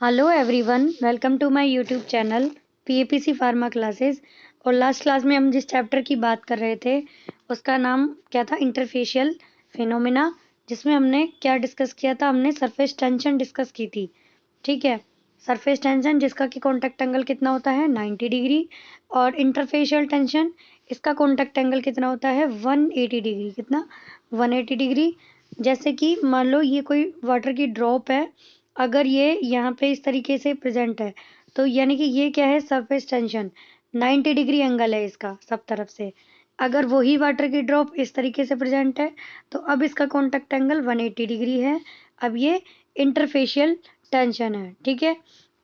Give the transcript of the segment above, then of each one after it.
Hello everyone, welcome to my YouTube channel PAPC pharma classes. और last class में हम जिस चैप्टर की बात कर रहे थे उसका नाम क्या था? Interfacial phenomena. जिसमें हमने क्या डिस्कस किया था? हमने सरफेस टेंशन डिस्कस की थी। ठीक है, सरफेस टेंशन जिसका कि कॉन्टैक्ट एंगल कितना होता है 90 डिग्री, और इंटरफेशियल टेंशन इसका कॉन्टैक्ट एंगल कितना होता है 180 डिग्री। कितना? 180 डिग्री। जैसे कि मान लो ये कोई वाटर की ड्रॉप है, अगर ये यहाँ पे इस तरीके से प्रेजेंट है तो यानी कि ये क्या है? सरफेस टेंशन 90 डिग्री एंगल है इसका सब तरफ से। अगर वही वाटर की ड्रॉप इस तरीके से प्रेजेंट है तो अब इसका कॉन्टैक्ट एंगल 180 डिग्री है। अब ये इंटरफेशियल टेंशन है। ठीक है,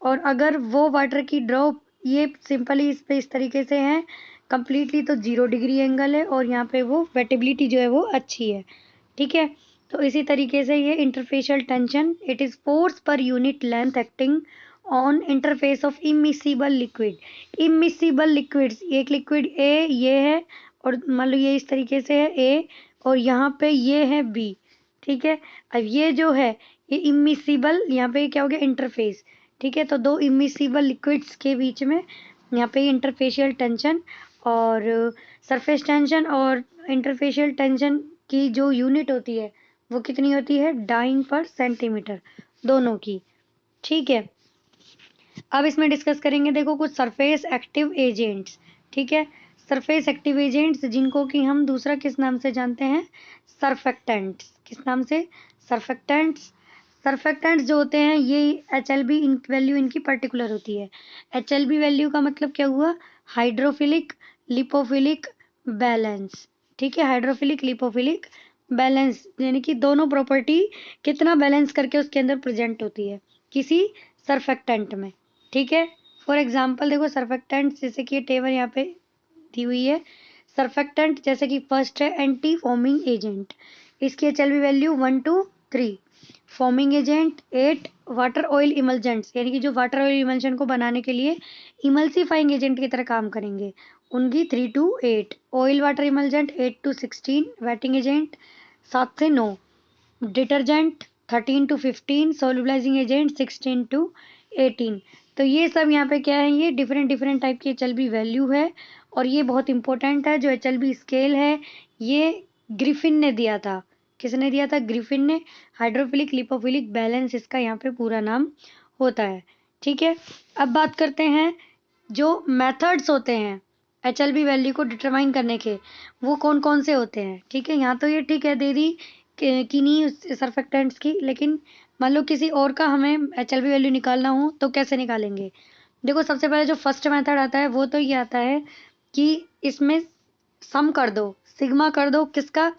और अगर वो वाटर की ड्रॉप ये सिंपली इस पे इस तरीके से है कंप्लीटली तो 0 डिग्री एंगल है, और यहाँ पे वो वेटेबिलिटी जो है वो अच्छी है। ठीक है, तो इसी तरीके से ये interfacial tension it is force per unit length acting on interface of immiscible liquid. Immiscible liquids, एक लिक्विड ए ये है, और मान लो ये इस तरीके से है ए, और यहाँ पे ये है बी। ठीक है, अब ये जो है ये इमिसिबल, यहाँ पे क्या हो गया? इंटरफेस। ठीक है, तो दो इमिसिबल लिक्विड्स के बीच में यहाँ पे इंटरफेशियल टेंशन, और सरफेस टेंशन और इंटरफेशियल टेंशन की जो यूनिट होती है वो कितनी होती है? डाइन पर सेंटीमीटर, दोनों की। ठीक है, अब इसमें डिस्कस करेंगे देखो कुछ सरफेस एक्टिव एजेंट्स। ठीक है, सरफेस एक्टिव एजेंट्स जिनको कि हम दूसरा किस नाम से जानते हैं? सर्फेक्टेंट्स। किस नाम से? सर्फेक्टेंट्स। सर्फेक्टेंट्स जो होते हैं ये HLB वैल्यू इनकी पर्टिकुलर होती है। HLB वैल्यू का मतलब क्या हुआ? Hydrophilic lipophilic balance. ठीक है, हाइड्रोफिलिक लिपोफिलिक बैलेंस यानी कि दोनों प्रॉपर्टी कितना बैलेंस करके उसके अंदर प्रेजेंट होती है किसी सर्फेक्टेंट में। ठीक है, फॉर एग्जांपल देखो सर्फेक्टेंट, जैसे कि टेबल यहाँ पे दी हुई है। सर्फेक्टेंट जैसे कि फर्स्ट है एंटी फॉर्मिंग एजेंट, इसकी HLB value 1 to 3। Foaming agent 8। Water oil emulgents यानी कि जो वाटर ऑयल इमल्शन को बनाने के लिए इमल्सिफाइंग एजेंट की तरह काम करेंगे उनकी 3 to 8। Oil water emulgent 8 to 16। Wetting agent 7 से 9। Detergent 13 to 15। Solubilising agent 16 to 18। तो ये सब यहाँ पे क्या है? ये डिफरेंट डिफरेंट टाइप की HLB वैल्यू है, और ये बहुत इंपॉर्टेंट है। जो HLB स्केल है ये ग्रिफिन ने दिया था। किसने दिया था? ग्रिफिन ने। हाइड्रोफिलिक लिपोफिलिक बैलेंस इसका यहाँ पे पूरा नाम होता है। ठीक है, अब बात करते हैं जो मेथड्स होते हैं HLB वैल्यू को डिटरमाइन करने के, वो कौन कौन से होते हैं। ठीक है, यहाँ तो ये ठीक है दे दी किन्हीं सर्फेक्टेंट्स की, लेकिन मान लो किसी और का हमें HLB वैल्यू निकालना हो तो कैसे निकालेंगे? देखो सबसे पहले जो फर्स्ट मेथड आता है वो तो ये आता है कि इसमें सम कर दो, सिग्मा कर दो। किसका?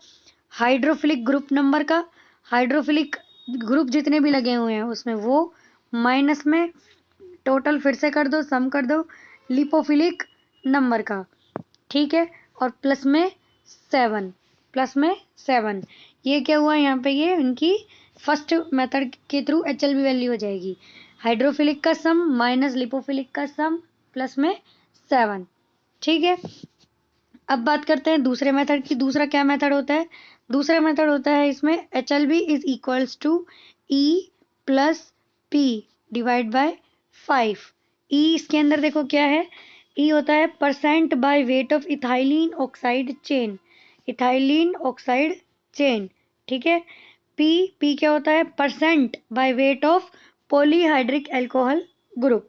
हाइड्रोफिलिक ग्रुप नंबर का। हाइड्रोफिलिक ग्रुप जितने भी लगे हुए हैं उसमें वो माइनस में टोटल फिर से कर दो, सम कर दो लिपोफिलिक नंबर का। ठीक है, और प्लस में 7। प्लस में 7। ये क्या हुआ यहाँ पे? ये इनकी फर्स्ट मेथड के थ्रू HLB वैल्यू हो जाएगी। हाइड्रोफिलिक का सम माइनस लिपोफिलिक का सम प्लस में 7। ठीक है, अब बात करते हैं दूसरे मेथड की। दूसरा क्या मेथड होता है? दूसरा मेथड होता है इसमें HLB is equals to E plus P divide by 5। E इसके अंदर देखो क्या है? E होता है percent by weight of ethylene oxide chain. Ethylene oxide chain. ठीक है, P क्या होता है? Percent by weight of polyhydric alcohol group.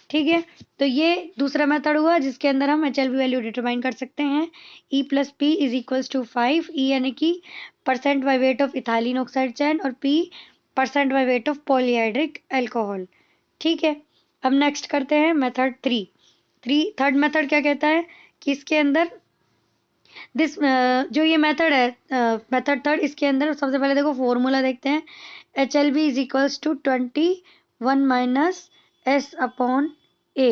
ठीक है, तो ये दूसरा मेथड हुआ जिसके अंदर हम HLB वैल्यू डिटरमाइन कर सकते हैं। E plus P is equals to 5। E यानी कि percent by weight of ethylene oxide chain, और P percent by weight of polyhydric alcohol. ठीक है, अब नेक्स्ट करते हैं मेथड 3। थर्ड मेथड क्या कहता है कि इसके अंदर दिस जो ये मेथड है मेथड थर्ड, इसके अंदर सबसे पहले देखो फॉर्मूला देखते हैं। HLB is equals to 21 minus S upon A।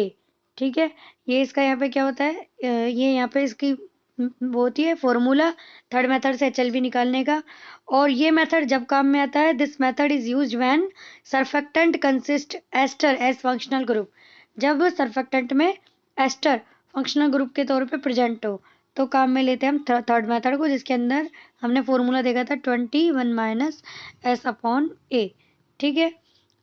ठीक है, ये इसका यहाँ पे क्या होता है? ये यहाँ पे इसकी वो होती है फॉर्मूला थर्ड मेथड से HLB निकालने का। और ये मेथड जब काम में आता है, this method is used when surfactant consist ester as functional group. जब सर्फेक्टेंट में एस्टर फंक्शनल ग्रुप के तौर पे प्रेजेंट हो तो काम में लेते हैं हम थर्ड मेथड को, जिसके अंदर हमने फॉर्मूला देखा था 21 माइनस S अपॉन A। ठीक है,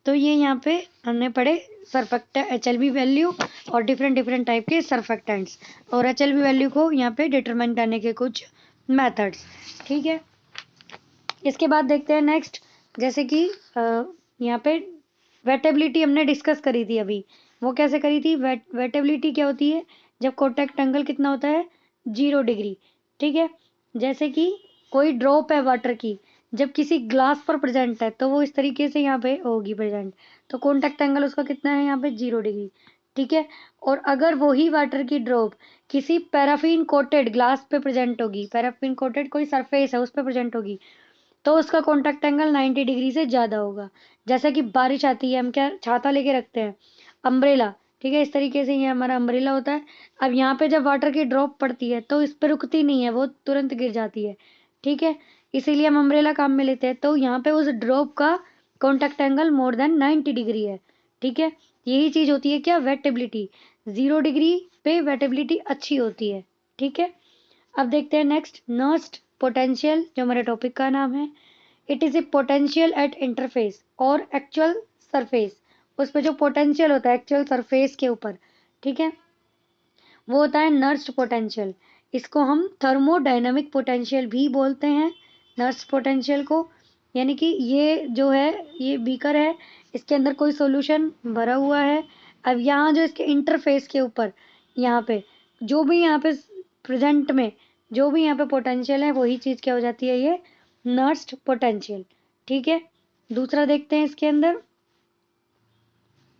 तो ये यहाँ पे हमने पढ़े सरफेक्टेंट HLB वैल्यू और डिफरेंट टाइप के सरफेक्टेंट्स और HLB वैल्यू को यहाँ पे डिटरमाइन करने के कुछ मेथड्स। ठीक है, इसके बाद देखते हैं नेक्स्ट, जैसे कि यहाँ पे वेटेबिलिटी हमने डिस्कस करी थी अभी। वो कैसे करी थी? वेटेबिलिटी क्या होती है? जब कॉन्टैक्ट एंगल कितना होता है? 0 डिग्री। ठीक है, जैसे कि कोई ड्रॉप है वाटर की, जब किसी ग्लास पर प्रेजेंट है तो वो इस तरीके से यहाँ पे होगी प्रेजेंट, तो कॉन्टैक्ट एंगल उसका कितना है यहाँ पे? 0 डिग्री। ठीक है, और अगर वही वाटर की ड्रॉप किसी पैराफिन कोटेड ग्लास पे प्रेजेंट होगी, पैराफिन कोटेड कोई सरफेस है उस पर प्रेजेंट होगी, तो उसका कॉन्टैक्ट एंगल 90 डिग्री से ज़्यादा होगा। जैसा कि बारिश आती है, हम क्या छाता लेके रखते हैं? अम्ब्रेला। ठीक है, इस तरीके से ये हमारा अम्ब्रेला होता है। अब यहाँ पे जब वाटर की ड्रॉप पड़ती है तो इस पर रुकती नहीं है, वो तुरंत गिर जाती है। ठीक है, इसीलिए हम अम्ब्रेला काम में लेते हैं। तो यहाँ पे उस ड्रॉप का contact angle more than 90 degree है। ठीक है, यही चीज़ होती है क्या? वेटेबिलिटी। 0 डिग्री पे वेटेबिलिटी अच्छी होती है। ठीक है, अब देखते हैं नेक्स्ट, नर्स्ट पोटेंशियल, जो हमारे टॉपिक का नाम है। It is a potential eight interface और एक्चुअल सरफेस। उस पर जो पोटेंशियल होता है एक्चुअल सरफेस के ऊपर, ठीक है, वो होता है नर्स्ट पोटेंशियल। इसको हम थर्मोडायनामिक पोटेंशियल भी बोलते हैं, नर्स्ट पोटेंशियल को। यानी कि ये जो है, ये बीकर है, इसके अंदर कोई सॉल्यूशन भरा हुआ है। अब यहाँ जो इसके इंटरफेस के ऊपर, यहाँ पे जो भी यहाँ पे प्रेजेंट में जो भी यहाँ पे पोटेंशियल है, वही चीज़ क्या हो जाती है? ये नर्स्ट पोटेंशियल। ठीक है, दूसरा देखते हैं इसके अंदर।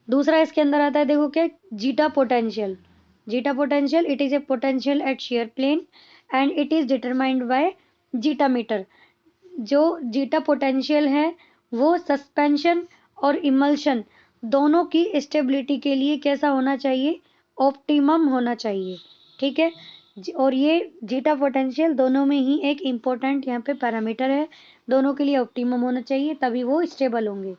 दूसरा इसके अंदर आता है, देखो क्या, zeta potential. Zeta potential, it is a potential at shear plane and it is determined by zeta meter. जो जीटा पोटेंशियल है वो सस्पेंशन और इमल्शन दोनों की स्टेबिलिटी के लिए कैसा होना चाहिए? ऑप्टिमम होना चाहिए। ठीक है, और ये जीटा पोटेंशियल दोनों में ही एक इम्पोर्टेंट यहाँ पे पैरामीटर है, दोनों के लिए ऑप्टिमम होना चाहिए तभी वो स्टेबल होंगे।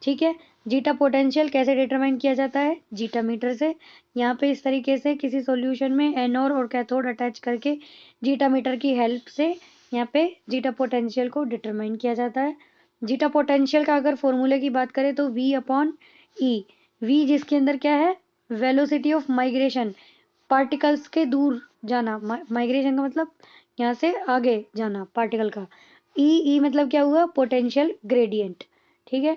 ठीक है, जीटा पोटेंशियल कैसे डिटरमाइन किया जाता है? जीटा मीटर से। यहाँ पे इस तरीके से किसी सॉल्यूशन में एनोड और कैथोड अटैच करके जीटा मीटर की हेल्प से यहाँ पे जीटा पोटेंशियल को डिटरमाइन किया जाता है। जीटा पोटेंशियल का अगर फॉर्मूले की बात करें तो V/E। V जिसके अंदर क्या है? वेलोसिटी ऑफ माइग्रेशन, पार्टिकल्स के दूर जाना। माइग्रेशन का मतलब यहाँ से आगे जाना पार्टिकल का। ई मतलब क्या हुआ? Potential gradient. ठीक है,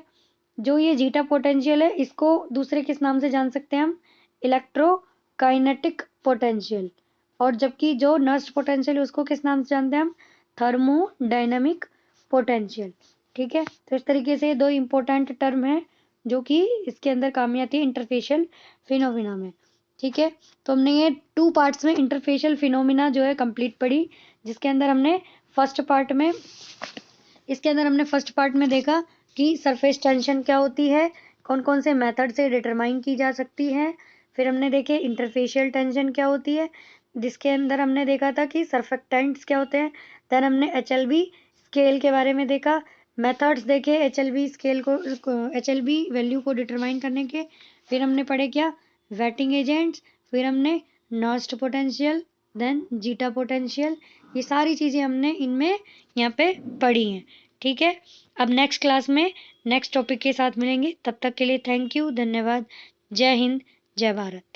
जो ये जीटा पोटेंशियल है इसको दूसरे किस नाम से जान सकते हैं हम? Electrokinetic potential. और जबकि जो नर्स्ट पोटेंशियल है उसको किस नाम से जानते हैं हम? Thermodynamic potential. ठीक है, तो इस तरीके से दो इंपॉर्टेंट टर्म है जो कि इसके अंदर काम आती है इंटरफेशियल फिनोमिना में। ठीक है, तो हमने ये 2 पार्ट्स में इंटरफेशियल फिनोमिना जो है कंप्लीट पढ़ी, जिसके अंदर हमने फर्स्ट पार्ट में देखा कि सरफेस टेंशन क्या होती है, कौन कौन से मेथड से डिटरमाइन की जा सकती है। फिर हमने देखे इंटरफेशियल टेंशन क्या होती है, जिसके अंदर हमने देखा था कि सरफेक्टेंट्स क्या होते हैं। देन हमने HLB स्केल के बारे में देखा, मेथड्स देखे HLB स्केल को, HLB वैल्यू को डिटरमाइन करने के। फिर हमने पढ़े क्या? Wetting agents. फिर हमने Nernst potential, then zeta potential. ये सारी चीज़ें हमने इनमें यहाँ पे पढ़ी हैं। ठीक है, अब नेक्स्ट क्लास में नेक्स्ट टॉपिक के साथ मिलेंगे, तब तक के लिए थैंक यू, धन्यवाद, जय हिंद, जय भारत।